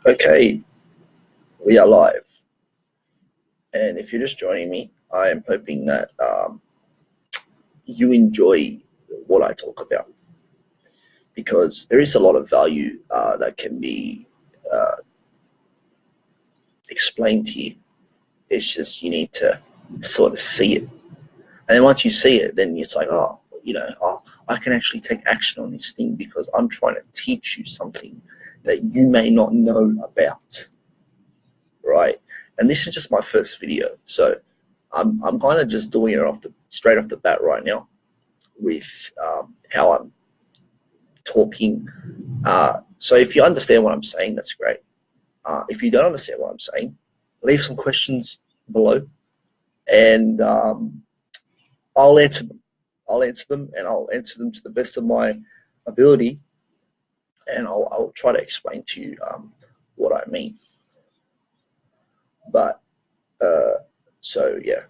Okay, we are live. And if you're just joining me, I am hoping that you enjoy what I talk about because there is a lot of value that can be uh, explained to you. It's just you need to sort of see it. And then once you see it, then it's like, I can actually take action on this thing because I'm trying to teach you something that you may not know about, right? And this is just my first video, so I'm kind of just doing it straight off the bat right now with how I'm talking. So if you understand what I'm saying, that's great. If you don't understand what I'm saying, leave some questions below, and I'll answer them. And I'll answer them to the best of my ability, and I'll try to explain to you what I mean. But so yeah.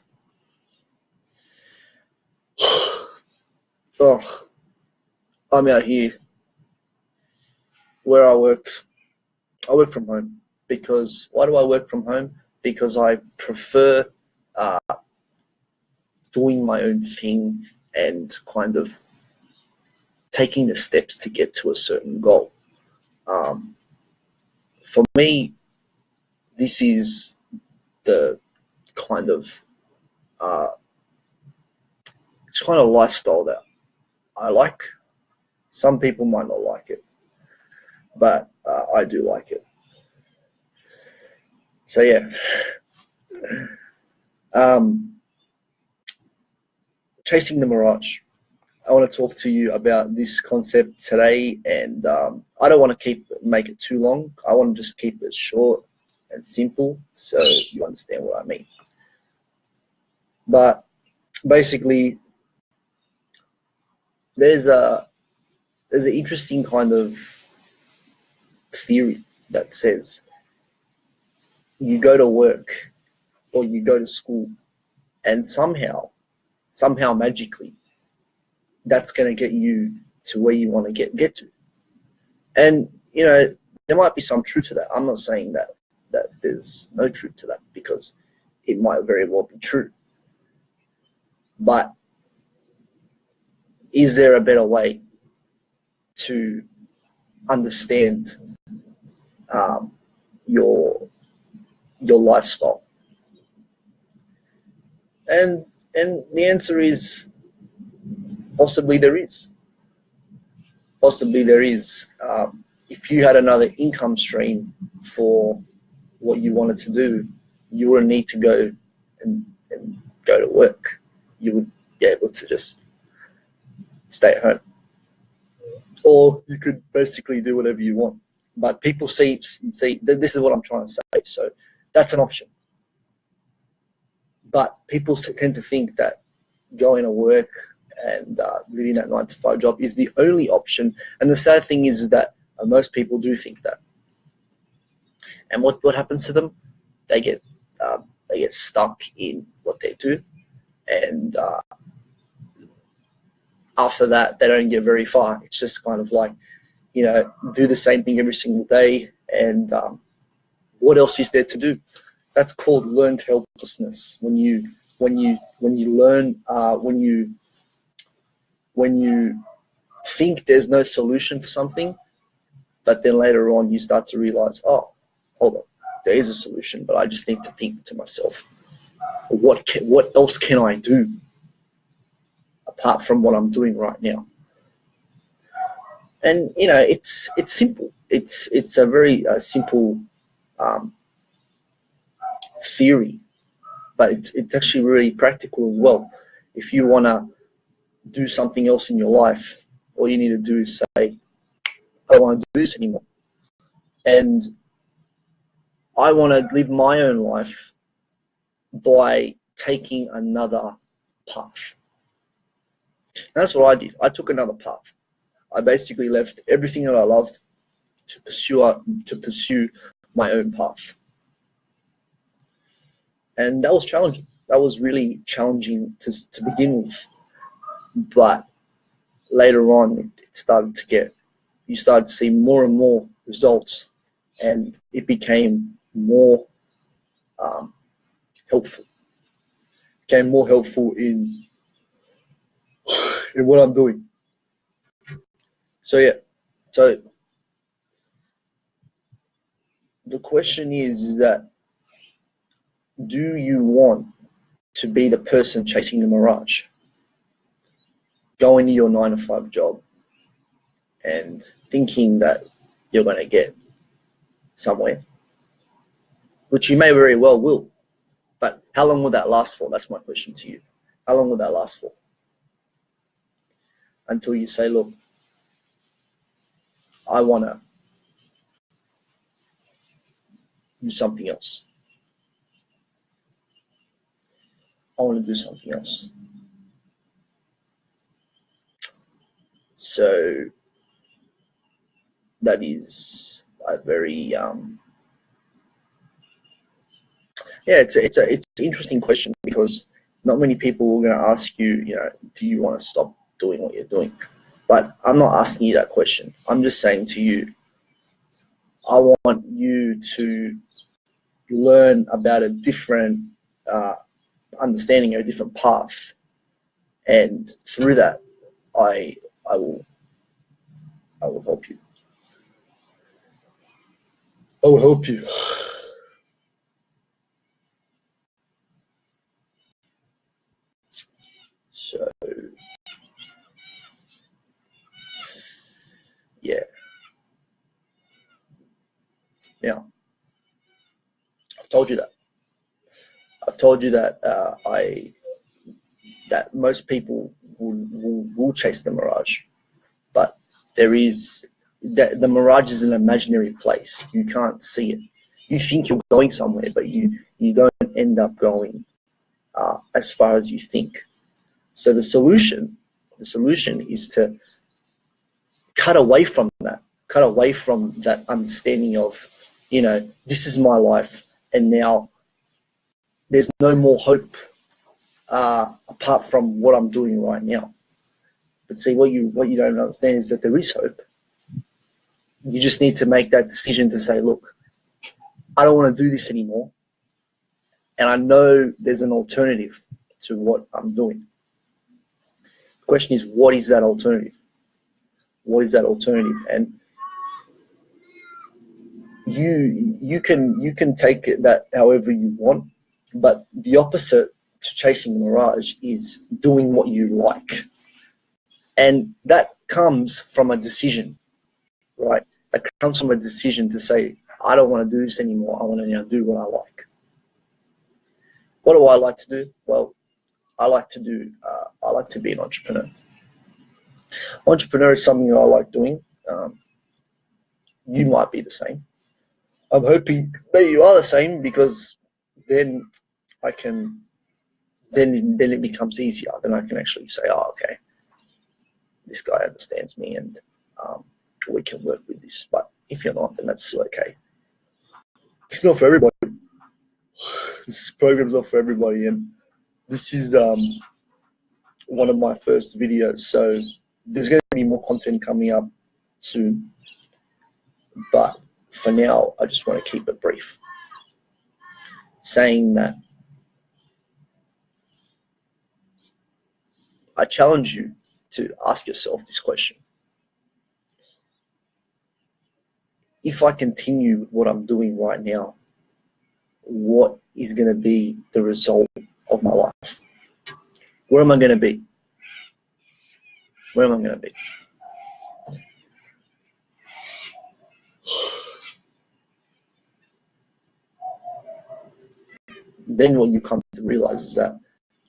Oh, I'm out here where I work. I work from home because why do I work from home? Because I prefer uh, doing my own thing and kind of taking the steps to get to a certain goal. For me, this is the kind of uh, it's kind of lifestyle that I like. Some people might not like it, but I do like it. So yeah, chasing the mirage. I want to talk to you about this concept today, and I don't want to make it too long. I want to just keep it short and simple, so you understand what I mean. But basically, there's an interesting kind of theory that says you go to work or you go to school, and somehow magically, that's going to get you to where you want to get to. And there might be some truth to that. I'm not saying that there's no truth to that because it might very well be true. But is there a better way to understand your lifestyle? And the answer is possibly there is. Possibly there is. If you had another income stream for what you wanted to do, you wouldn't need to go and go to work. You would be able to just stay at home, or you could basically do whatever you want. But people see this is what I'm trying to say. So that's an option. But people tend to think that going to work and living that 9-to-5 job is the only option. And the sad thing is that most people do think that. And what happens to them? They get stuck in what they do, and after that they don't get very far. It's just kind of like, do the same thing every single day, and what else is there to do? That's called learned helplessness. When you learn, when you think there's no solution for something, but then later on you start to realize, oh, hold on, there is a solution, but I just need to think to myself, what else can I do apart from what I'm doing right now? And it's simple. It's a very simple theory, but it's actually really practical as well. If you want to do something else in your life, all you need to do is say, I don't want to do this anymore, and I want to live my own life by taking another path. And that's what I did. I took another path. I basically left everything that I loved to pursue my own path. And that was challenging. That was really challenging to begin with. But later on, you started to see more and more results, and it became more helpful. Became more helpful in what I'm doing. So yeah, so the question is that, do you want to be the person chasing the mirage, going to your 9-to-5 job and thinking that you're going to get somewhere, which you may very well will, but how long will that last for? That's my question to you. How long will that last for? Until you say, look, I want to do something else. I want to do something else. So that is a very it's an interesting question, because not many people are going to ask you, do you want to stop doing what you're doing? But I'm not asking you that question. I'm just saying to you, I want you to learn about a different understanding, a different path, and through that, I will help you. I will help you. So yeah. Now, I've told you that. I've told you that that most people will chase the mirage, but there is the mirage is an imaginary place. You can't see it. You think you're going somewhere, but you don't end up going as far as you think. So the solution is to cut away from that understanding of, this is my life, and now there's no more hope apart from what I'm doing right now. But see, what you don't understand is that there is hope. You just need to make that decision to say, look, I don't want to do this anymore, and I know there's an alternative to what I'm doing. The question is, what is that alternative? What is that alternative? And you can take that however you want, but the opposite to chasing the mirage is doing what you like, and that comes from a decision, right? That comes from a decision to say, I don't want to do this anymore. I want to now do what I like. What do I like to do? Well, I like to be an entrepreneur. Entrepreneur is something that I like doing. You might be the same. I'm hoping that you are the same, because then then it becomes easier. Then I can actually say, oh, okay, this guy understands me, and we can work with this. But if you're not, then that's still okay. It's not for everybody. This program's not for everybody, and this is one of my first videos, so there's going to be more content coming up soon. But for now, I just want to keep it brief, saying that I challenge you to ask yourself this question. If I continue with what I'm doing right now, what is going to be the result of my life? Where am I going to be? Where am I going to be? Then what you come to realize is that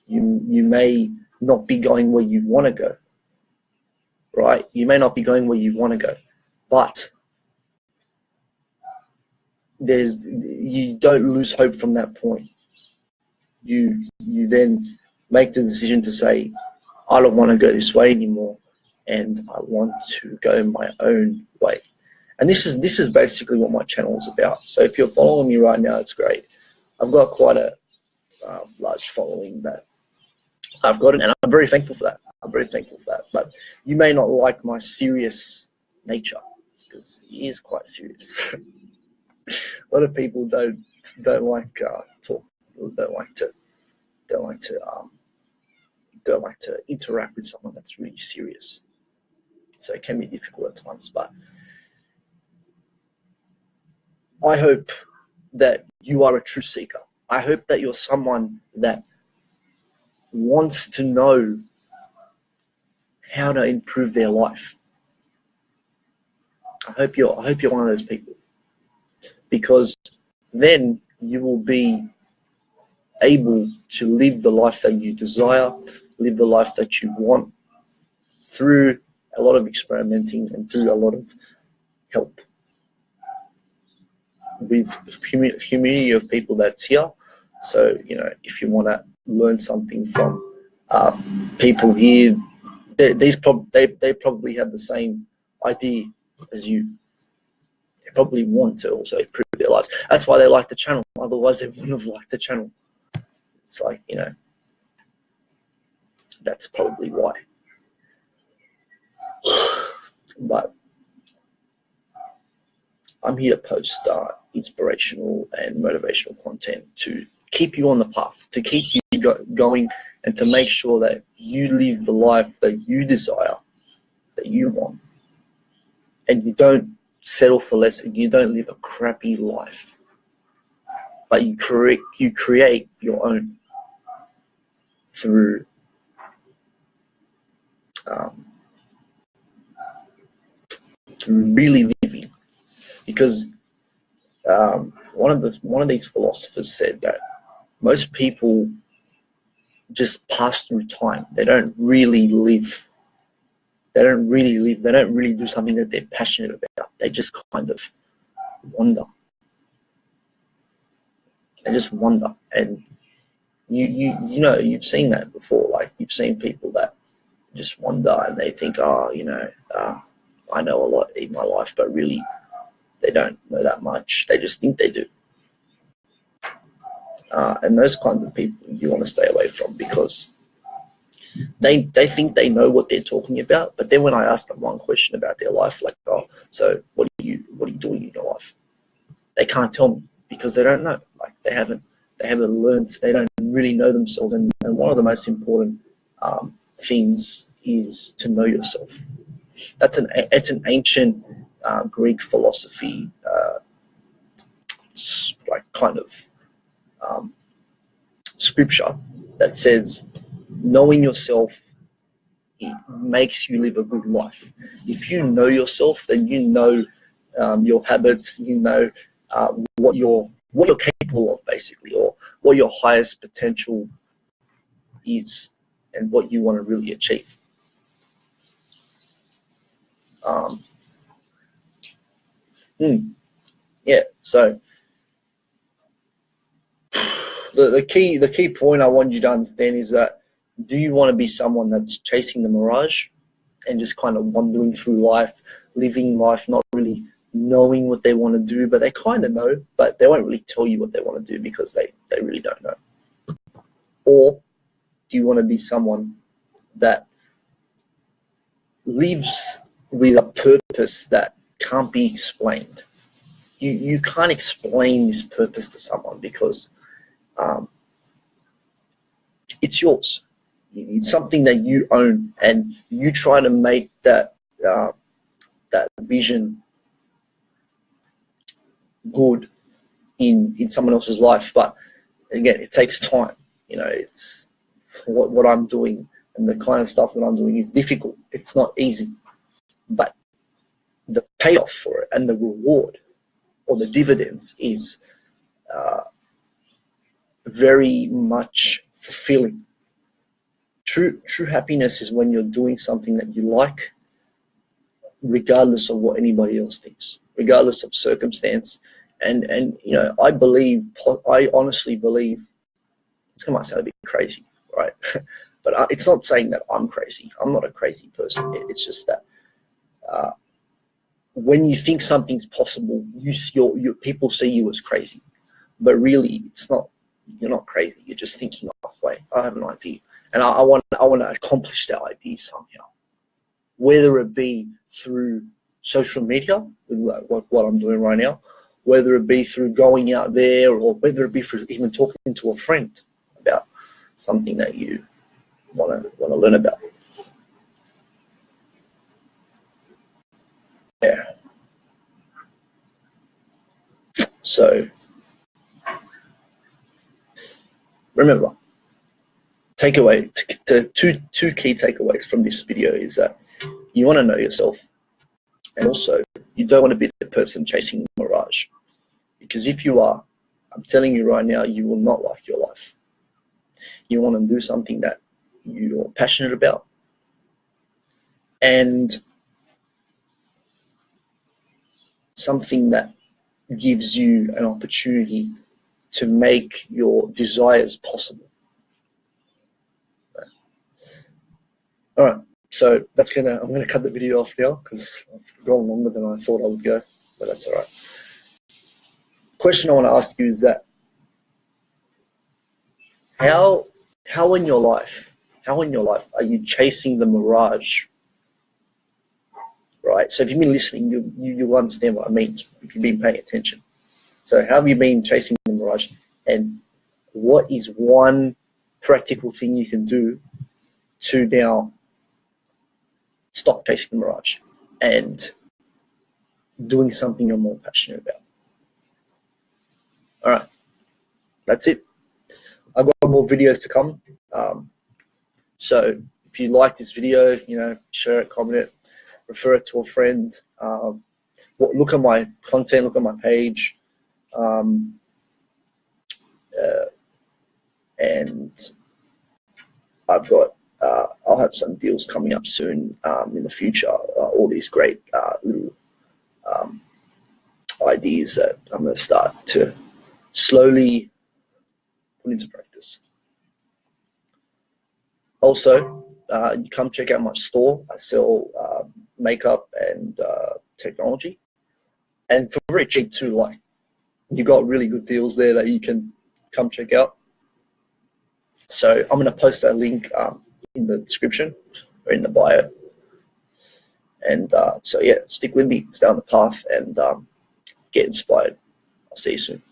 you may not be going where you want to go, right? You may not be going where you want to go, but you don't lose hope from that point. You then make the decision to say, I don't want to go this way anymore, and I want to go my own way. And this is basically what my channel is about. So if you're following me right now, it's great. I've got quite a large following that I've got, and I'm very thankful for that. But you may not like my serious nature, because it is quite serious. lot of people don't like talk, don't like to don't like to interact with someone that's really serious. So it can be difficult at times. But I hope that you are a truth seeker. I hope that you're someone that wants to know how to improve their life. I hope you're one of those people, because then you will be able to live the life that you desire, live the life that you want, through a lot of experimenting and through a lot of help with community of people that's here. So, you know, if you want to learn something from people here, they probably have the same idea as you. They probably want to also improve their lives. That's why they like the channel. Otherwise, they wouldn't have liked the channel. It's like, you know, that's probably why. But I'm here to post inspirational and motivational content to keep you on the path, to keep you going, and to make sure that you live the life that you desire, that you want, and you don't settle for less, and you don't live a crappy life, but you create your own through really living. Because one of these philosophers said that most people just pass through time. They don't really live. They don't really do something that they're passionate about. They just kind of wander. They just wander. And you know, you've seen that before. Like, you've seen people that just wander and they think, oh, you know, I know a lot in my life, but really they don't know that much. They just think they do. And those kinds of people you want to stay away from, because they think they know what they're talking about, but then when I ask them one question about their life, like, oh, so what are you doing in your life? They can't tell me, because they don't know. Like, they haven't learned. They don't really know themselves. And one of the most important things is to know yourself. It's an ancient Greek philosophy, like kind of scripture that says knowing yourself, it makes you live a good life. If you know yourself, then you know your habits, you know what you're capable of, basically, or what your highest potential is, and what you want to really achieve. Yeah. So the key point I want you to understand is that, do you want to be someone that's chasing the mirage and just kind of wandering through life, living life, not really knowing what they want to do, but they kind of know, but they won't really tell you what they want to do because they really don't know? Or do you want to be someone that lives with a purpose that can't be explained? You can't explain this purpose to someone, because it's yours. It's something that you own, and you try to make that vision good in someone else's life. But again, it takes time. You know, it's what I'm doing, and the kind of stuff that I'm doing is difficult. It's not easy, but the payoff for it and the reward, or the dividends, is very much fulfilling. True happiness is when you're doing something that you like, regardless of what anybody else thinks, regardless of circumstance. And you know, I honestly believe, it's going to sound a bit crazy, right? But it's not saying that I'm crazy. I'm not a crazy person. It's just that when you think something's possible, your people see you as crazy, but really it's not. You're not crazy. You're just thinking, oh, wait, I have an idea, and I want to accomplish that idea somehow, whether it be through social media, like what I'm doing right now, whether it be through going out there or whether it be for even talking to a friend about something that you want to learn about. Yeah. So remember, takeaway, the two key takeaways from this video is that you want to know yourself, and also you don't want to be the person chasing the mirage, because if you are, I'm telling you right now, you will not like your life. You want to do something that you're passionate about, and something that gives you an opportunity to make your desires possible. All right, so I'm gonna cut the video off now because I've gone longer than I thought I would go, but that's all right. Question I want to ask you is that how in your life are you chasing the mirage? Right. So if you've been listening, you understand what I mean if you've been paying attention. So how have you been chasing the mirage, and what is one practical thing you can do to now stop chasing the mirage and doing something you're more passionate about? All right, that's it. I've got more videos to come. So if you like this video, share it, comment it, refer it to a friend. Look at my content, look at my page. And I've got, I'll have some deals coming up soon in the future. All these great little ideas that I'm going to start to slowly put into practice. Also, you come check out my store. I sell makeup and technology, and for very cheap too. Like, you got really good deals there that you can come check out. So I'm going to post that link in the description or in the bio. And so yeah, stick with me, stay on the path, and get inspired. I'll see you soon.